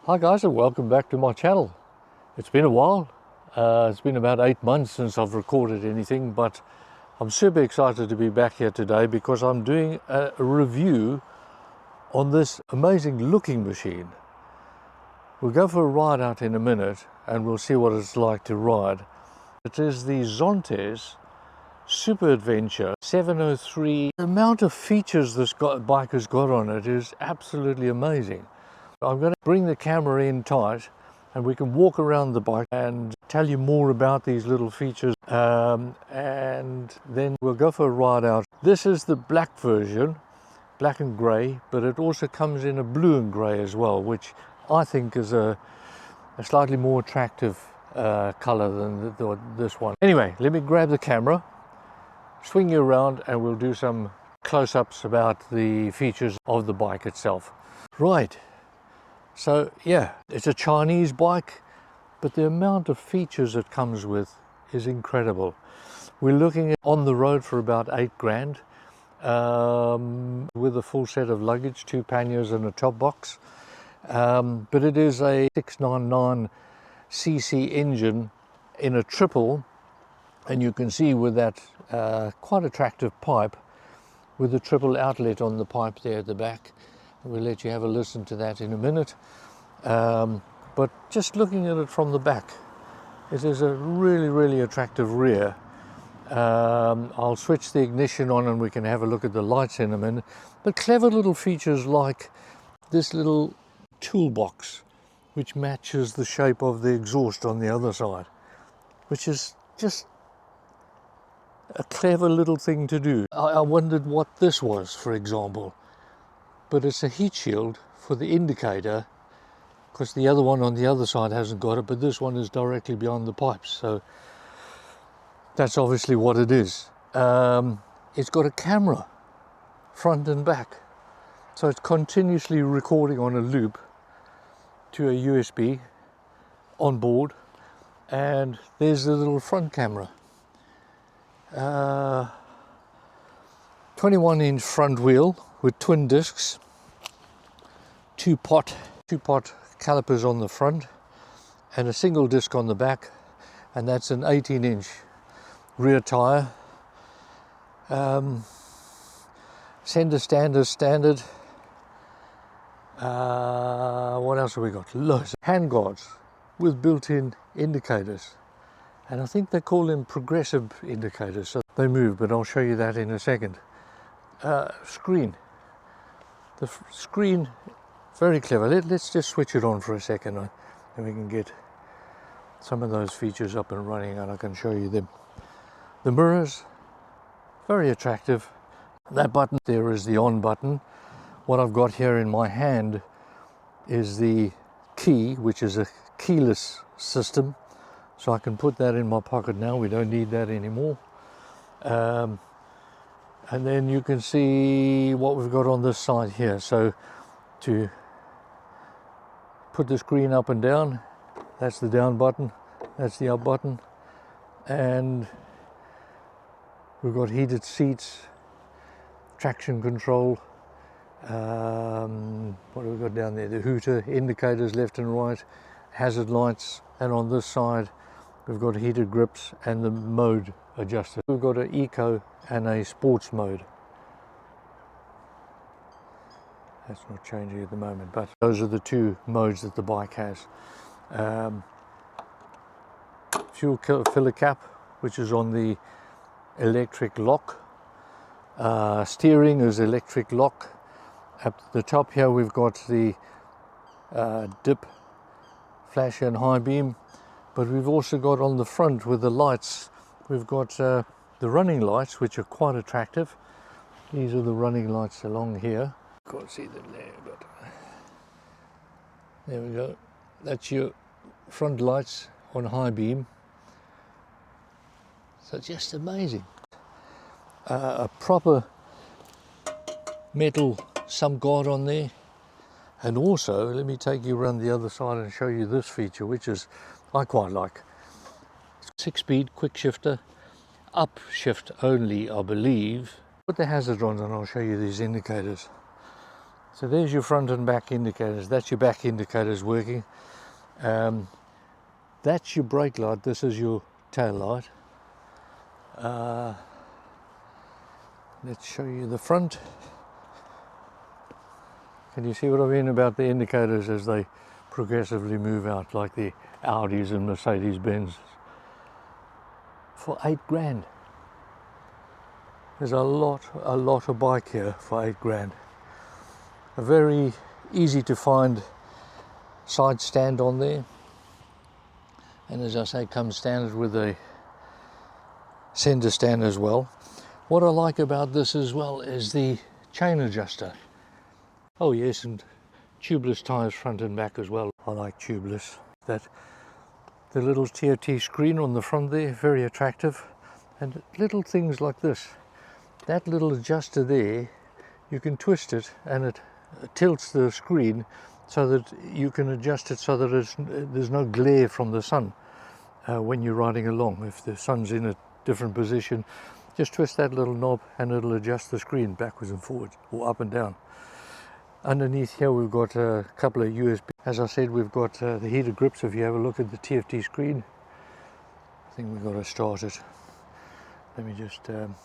Hi guys, and welcome back to my channel. It's been a while. It's been about 8 months since I've recorded anything, but I'm super excited to be back here today because I'm doing a review on this amazing looking machine. We'll go for a ride out in a minute and we'll see what it's like to ride. It is the Zontes Adventure 703. The amount of features this bike has got on it is absolutely amazing. I'm going to bring the camera in tight and we can walk around the bike and tell you more about these little features, and then we'll go for a ride out. This is the black version, black and grey, but it also comes in a blue and grey as well, which I think is a slightly more attractive colour than this one. Anyway, let me grab the camera, swing you around, and we'll do some close-ups about the features of the bike itself. Right. So yeah, it's a Chinese bike, but the amount of features it comes with is incredible. We're looking at on the road for about 8 grand, with a full set of luggage, 2 panniers and a top box. But it is a 699cc engine in a triple, and you can see with that quite attractive pipe with a triple outlet on the pipe there at the back. We'll let you have a listen to that in a minute. But just looking at it from the back, it is a really attractive rear. I'll switch the ignition on and we can have a look at the lights in a minute. But clever little features like this little toolbox, which matches the shape of the exhaust on the other side, which is just a clever little thing to do. I wondered what this was, for example. But it's a heat shield for the indicator, because the other one on the other side hasn't got it, but this one is directly beyond the pipes, so that's obviously what it is. It's got a camera front and back, so it's continuously recording on a loop to a USB on board, and there's the little front camera. 21-inch front wheel with twin discs, two pot calipers on the front and a single disc on the back, and that's an 18-inch rear tire. Center stand is standard. What else have we got? Loads of hand guards with built-in indicators, and I think they call them progressive indicators, so they move, but I'll show you that in a second. Screen. The screen, very clever. Let's just switch it on for a second and we can get some of those features up and running and I can show you them. The mirrors, very attractive. That button there is the on button. What I've got here in my hand is the key, which is a keyless system. So I can put that in my pocket now. We don't need that anymore. And then you can see what we've got on this side here. So to put the screen up and down, that's the down button, that's the up button, and we've got heated seats, traction control, what have we got down there? The hooter, indicators left and right, hazard lights, and on this side we've got heated grips and the mode adjuster. We've got an eco and a sports mode. That's not changing at the moment, but those are the two modes that the bike has. Fuel filler cap, which is on the electric lock. Steering is electric lock. At the top here we've got the dip, flash and high beam, but we've also got on the front with the lights, we've got the running lights, which are quite attractive. These are the running lights along here. Can't see them there, but there we go. That's your front lights on high beam. So just amazing. A proper metal sump guard on there, and also let me take you around the other side and show you this feature, which is I quite like. 6-speed quick shifter, up shift only, I believe. Put the hazard on and I'll show you these indicators. So there's your front and back indicators. That's your back indicators working. That's your brake light. This is your tail light. Let's show you the front. Can you see what I mean about the indicators as they progressively move out, like the Audis and Mercedes-Benz? For 8 grand. There's a lot of bike here for 8 grand. A very easy to find side stand on there, and as I say, comes standard with a center stand as well. What I like about this as well is the chain adjuster. Oh yes, and tubeless tires front and back as well. I like tubeless. That the little TFT screen on the front there, very attractive, and little things like this. That little adjuster there, you can twist it and it tilts the screen so that you can adjust it so that there's no glare from the sun when you're riding along. If the sun's in a different position, just twist that little knob and it'll adjust the screen backwards and forwards, or up and down. Underneath here we've got a couple of USB. As I said, we've got the heated grips. If you have a look at the TFT screen, I think we've got to start it. Let me just hang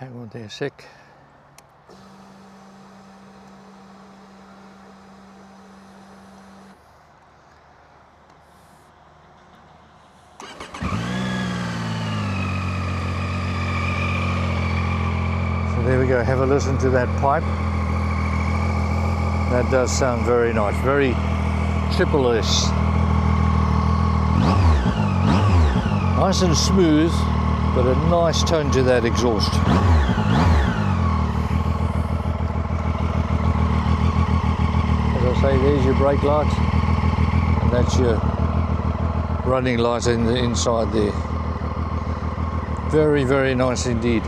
on there a sec. There we go, have a listen to that pipe. That does sound very nice, very triple S. Nice and smooth, but a nice tone to that exhaust. As I say, there's your brake light, and that's your running light in the inside there. Very, very nice indeed.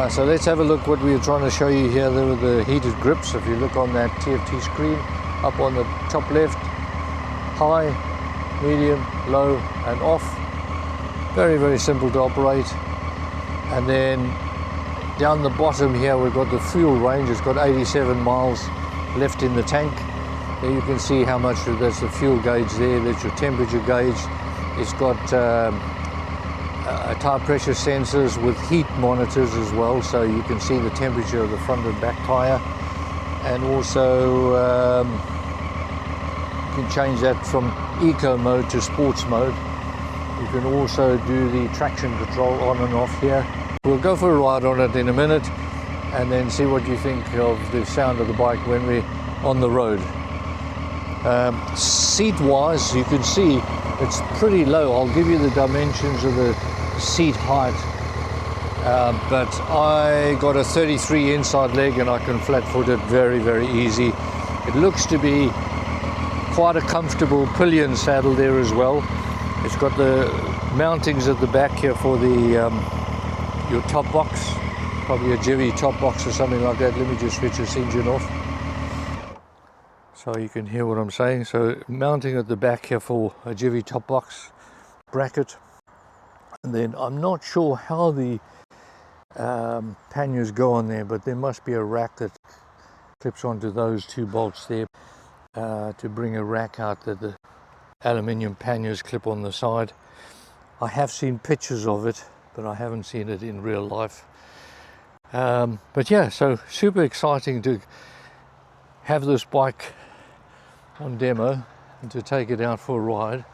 So let's have a look what we were trying to show you here. There were the heated grips. If you look on that TFT screen, up on the top left, high, medium, low and off. Very, very simple to operate. And then down the bottom here we've got the fuel range. It's got 87 miles left in the tank. There you can see how much, that's the fuel gauge there, that's your temperature gauge. It's got tire pressure sensors with heat monitors as well, so you can see the temperature of the front and back tire, and also you can change that from eco mode to sports mode. You can also do the traction control on and off here. We'll go for a ride on it in a minute and then see what you think of the sound of the bike when we're on the road. Seat wise, you can see it's pretty low. I'll give you the dimensions of the seat height, but I got a 33 inside leg and I can flat foot it very, very easy. It looks to be quite a comfortable pillion saddle there as well. It's got the mountings at the back here for the your top box, probably a Jivy top box or something like that. Let me just switch this engine off so you can hear what I'm saying. So mounting at the back here for a Jivy top box bracket. And then I'm not sure how the panniers go on there, but there must be a rack that clips onto those two bolts there to bring a rack out that the aluminium panniers clip on the side. I have seen pictures of it, but I haven't seen it in real life. But yeah, so super exciting to have this bike on demo and to take it out for a ride.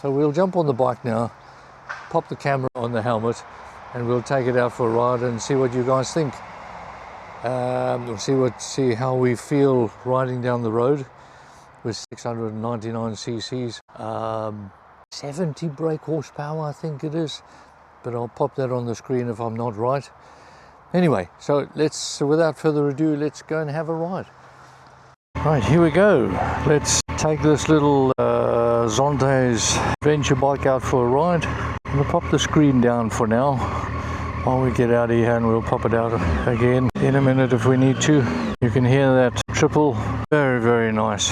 So we'll jump on the bike now, pop the camera on the helmet, and we'll take it out for a ride and see what you guys think. We'll see how we feel riding down the road with 699 cc's, 70 brake horsepower I think it is, but I'll pop that on the screen if I'm not right. Anyway, so without further ado, let's go and have a ride. Right, here we go. Let's take this little Zontes Adventure Bike out for a ride. I'm going to pop the screen down for now while we get out of here, and we'll pop it out again in a minute if we need to. You can hear that triple, very, very nice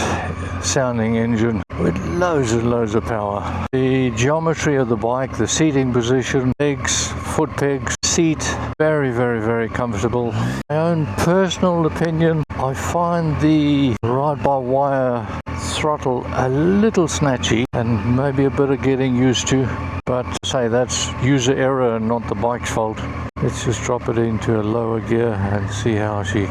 sounding engine. with loads and loads of power. The geometry of the bike, the seating position, legs, foot pegs, seat, very, very, very comfortable. My own personal opinion, I find the ride-by-wire throttle a little snatchy and maybe a bit of getting used to, but say that's user error and not the bike's fault. Let's just drop it into a lower gear and see how she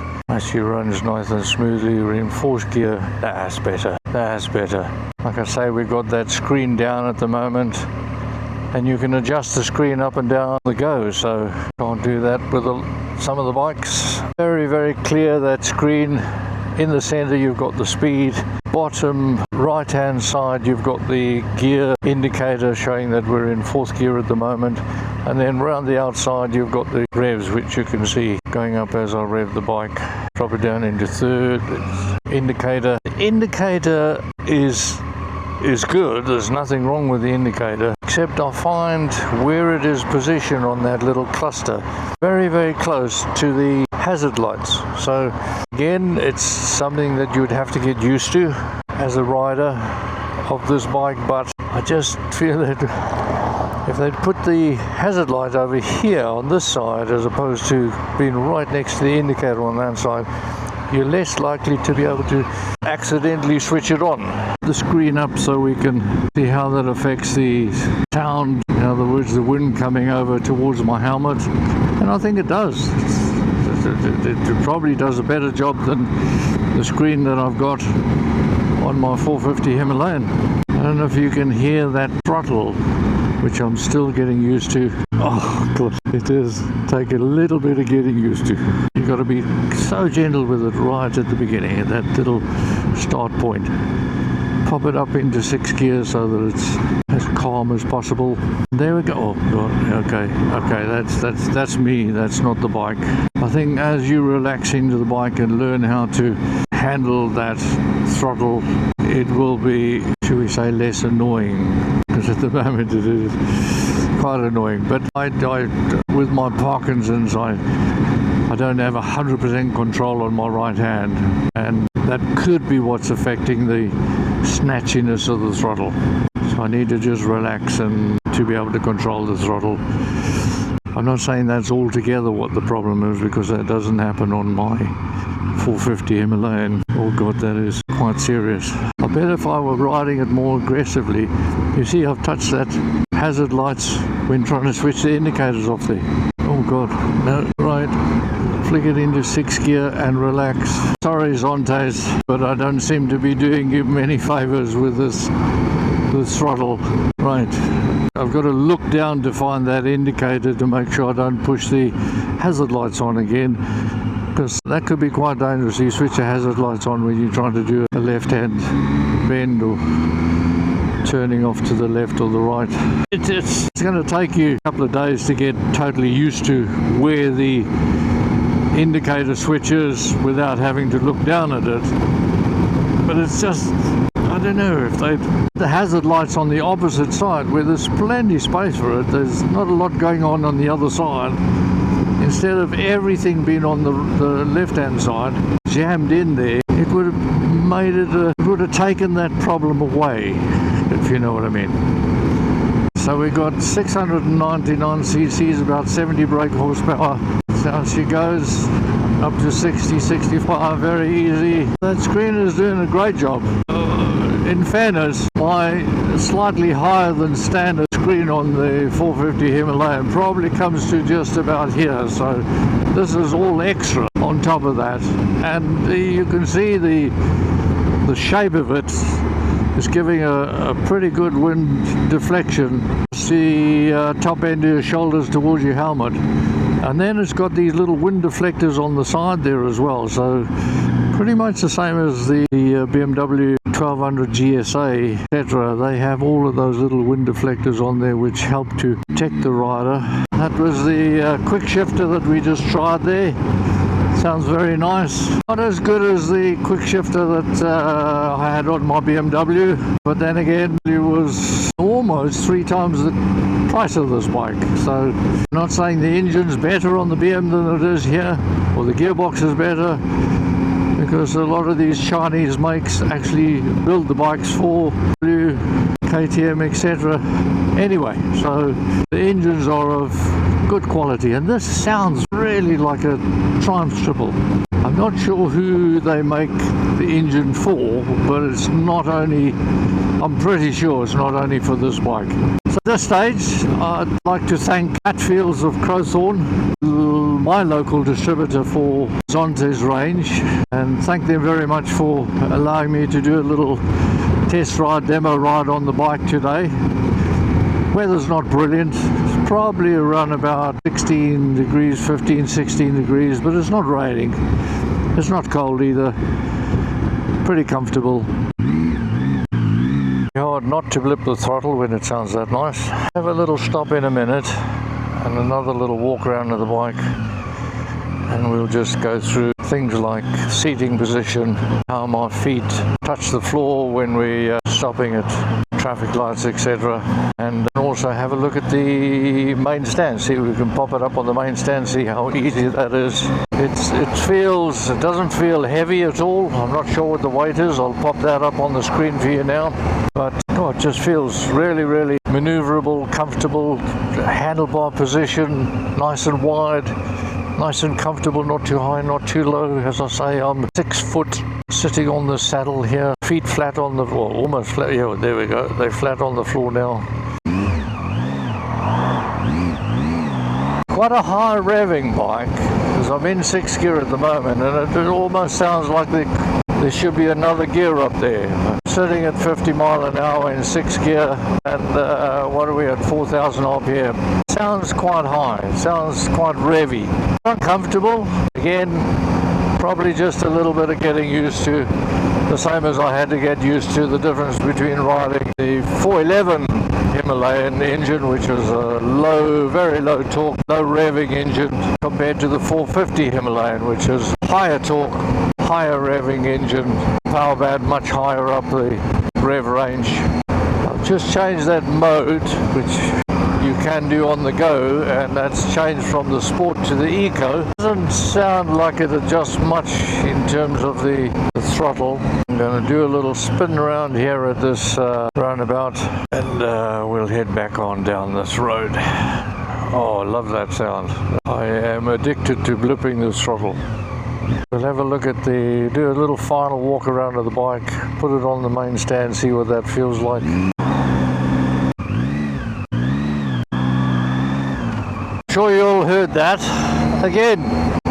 runs nice and smoothly. We're in fourth gear. That's better. That's better. Like I say, we've got that screen down at the moment, and you can adjust the screen up and down on the go, so can't do that with some of the bikes. Very, very clear, that screen. In the center you've got the speed. Bottom right hand side you've got the gear indicator showing that we're in fourth gear at the moment, and then round the outside you've got the revs, which you can see going up as I rev the bike. Drop it down into third. Indicator. The indicator is good. There's nothing wrong with the indicator, except I find where it is positioned on that little cluster very, very close to the hazard lights. So again, it's something that you would have to get used to as a rider of this bike, but I just feel that if they'd put the hazard light over here on this side as opposed to being right next to the indicator on that side, you're less likely to be able to accidentally switch it on. The screen up so we can see how that affects the sound, in other words the wind coming over towards my helmet, and I think it does. It probably does a better job than the screen that I've got on my 450 Himalayan. I don't know if you can hear that throttle, which I'm still getting used to. Oh God, it does take a little bit of getting used to. You've got to be so gentle with it right at the beginning, at that little start point. Pop it up into 6 gears so that it's as calm as possible. There we go. Oh God, okay, that's me, that's not the bike. I think as you relax into the bike and learn how to handle that throttle, it will be, should we say, less annoying, because at the moment it is quite annoying. But I with my Parkinson's, I don't have 100% control on my right hand, and that could be what's affecting the snatchiness of the throttle. So I need to just relax and to be able to control the throttle. I'm not saying that's altogether what the problem is, because that doesn't happen on my 450 Himalayan. Oh God, that is quite serious. I bet if I were riding it more aggressively. You see, I've touched that hazard lights when trying to switch the indicators off there. Oh God, no, right. Flick it into 6 gear and relax. Sorry Zontes, but I don't seem to be doing you many favors with this throttle. Right, I've got to look down to find that indicator to make sure I don't push the hazard lights on again, because that could be quite dangerous. You switch the hazard lights on when you're trying to do a left-hand bend or turning off to the left or the right. It's going to take you a couple of days to get totally used to where the indicator switches without having to look down at it. But it's just, I don't know, if the hazard lights on the opposite side where there's plenty of space for it, there's not a lot going on the other side. Instead of everything being on the left-hand side, jammed in there, it would have made it, it would have taken that problem away, if you know what I mean. So we got 699 cc's, about 70 brake horsepower. So she goes up to 60, 65, very easy. That screen is doing a great job. In fairness, my slightly higher than standard screen on the 450 Himalayan probably comes to just about here, so this is all extra on top of that. And you can see the shape of it is giving a pretty good wind deflection. See top end of your shoulders towards your helmet. And then it's got these little wind deflectors on the side there as well, so pretty much the same as the BMW 1200 GSA, etc. They have all of those little wind deflectors on there which help to protect the rider. That was the quick shifter that we just tried there. Sounds very nice. Not as good as the quick shifter that I had on my BMW, but then again it was almost 3 times the price of this bike. So I'm not saying the engine's better on the BM than it is here, or the gearbox is better. because a lot of these Chinese makes actually build the bikes for KTM, etc. Anyway, so the engines are of good quality, and this sounds really like a Triumph Triple. I'm not sure who they make the engine for, but it's not only, I'm pretty sure it's not only for this bike. So at this stage, I'd like to thank Hatfields of Crowthorne, my local distributor for Zontes range, and thank them very much for allowing me to do a little test ride, demo ride on the bike today. Weather's not brilliant, it's probably around about 16 degrees, 15, 16 degrees, but it's not raining, it's not cold either, pretty comfortable. Hard not to blip the throttle when it sounds that nice. Have a little stop in a minute and another little walk around of the bike, and we'll just go through things like seating position, how my feet touch the floor when we're stopping at traffic lights, etc. And also have a look at the main stand, see if we can pop it up on the main stand, see how easy that is. It doesn't feel heavy at all. I'm not sure what the weight is. I'll pop that up on the screen for you now. But oh, it just feels really, really maneuverable, comfortable, handlebar position, nice and wide, nice and comfortable, not too high, not too low. As I say, I'm 6 foot sitting on the saddle here, feet flat on the floor, almost flat, yeah, there we go, they're flat on the floor now. Quite a high revving bike, because I'm in 6th gear at the moment, and it almost sounds like there should be another gear up there. I'm sitting at 50 mile an hour in 6th gear, and what are we at, 4,000 RPM. Sounds quite high, it sounds quite revvy. Uncomfortable, again, probably just a little bit of getting used to, the same as I had to get used to the difference between riding the 411 Himalayan engine, which is a low, very low torque, low revving engine, compared to the 450 Himalayan, which is higher torque, higher revving engine, power band much higher up the rev range. I've just changed that mode, which you can do on the go, and that's changed from the sport to the eco. Doesn't sound like it adjusts much in terms of the throttle. I'm going to do a little spin around here at this roundabout, and we'll head back on down this road. Oh, I love that sound. I am addicted to blipping the throttle. We'll have a look at do a little final walk around of the bike, put it on the main stand, see what that feels like. Sure you all heard that. Again,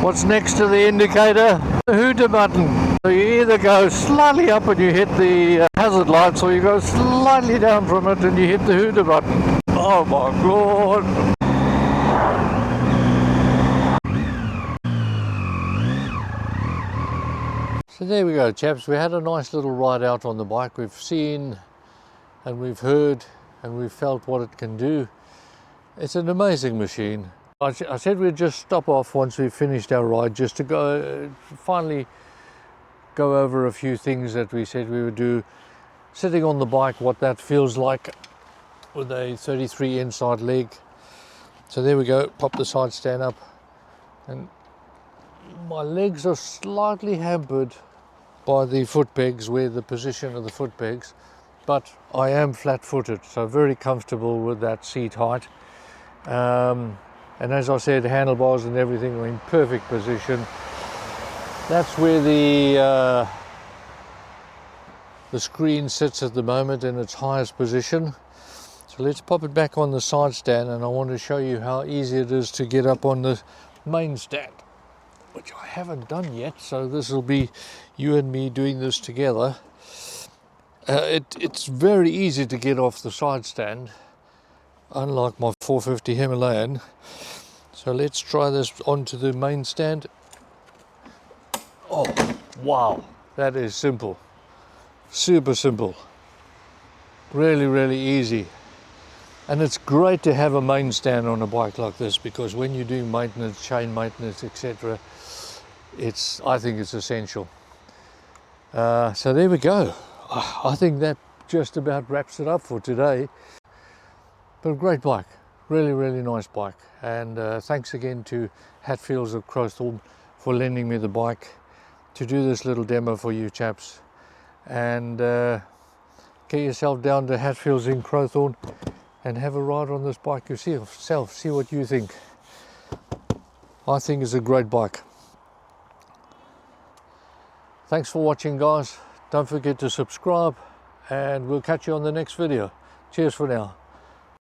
what's next to the indicator? The hooter button. So you either go slightly up and you hit the hazard lights, or you go slightly down from it and you hit the hooter button. Oh my god. So there we go, chaps. We had a nice little ride out on the bike. We've seen and we've heard and we've felt what it can do. It's an amazing machine. I said we'd just stop off once we've finished our ride, just to go finally go over a few things that we said we would do. Sitting on the bike, what that feels like with a 33 inside leg. So there we go, pop the side stand up, and my legs are slightly hampered by the foot pegs, where the position of the foot pegs, but I am flat-footed, so very comfortable with that seat height. And as I said, handlebars and everything are in perfect position. That's where the screen sits at the moment, in its highest position. So let's pop it back on the side stand, and I want to show you how easy it is to get up on the main stand, which I haven't done yet, so this will be you and me doing this together. It's very easy to get off the side stand, unlike my 450 Himalayan. So let's try this onto the main stand. Oh wow, that is simple, super simple, really, really easy. And it's great to have a main stand on a bike like this, because when you're doing maintenance, chain maintenance, etc., I think it's essential. So there we go. I think that just about wraps it up for today. But a great bike, really, really nice bike. And thanks again to Hatfields of Crowthorne for lending me the bike. to do this little demo for you chaps, and get yourself down to Hatfields in Crowthorne and have a ride on this bike yourself. See what you think. I think it's a great bike. Thanks for watching, guys. Don't forget to subscribe, and we'll catch you on the next video. Cheers for now.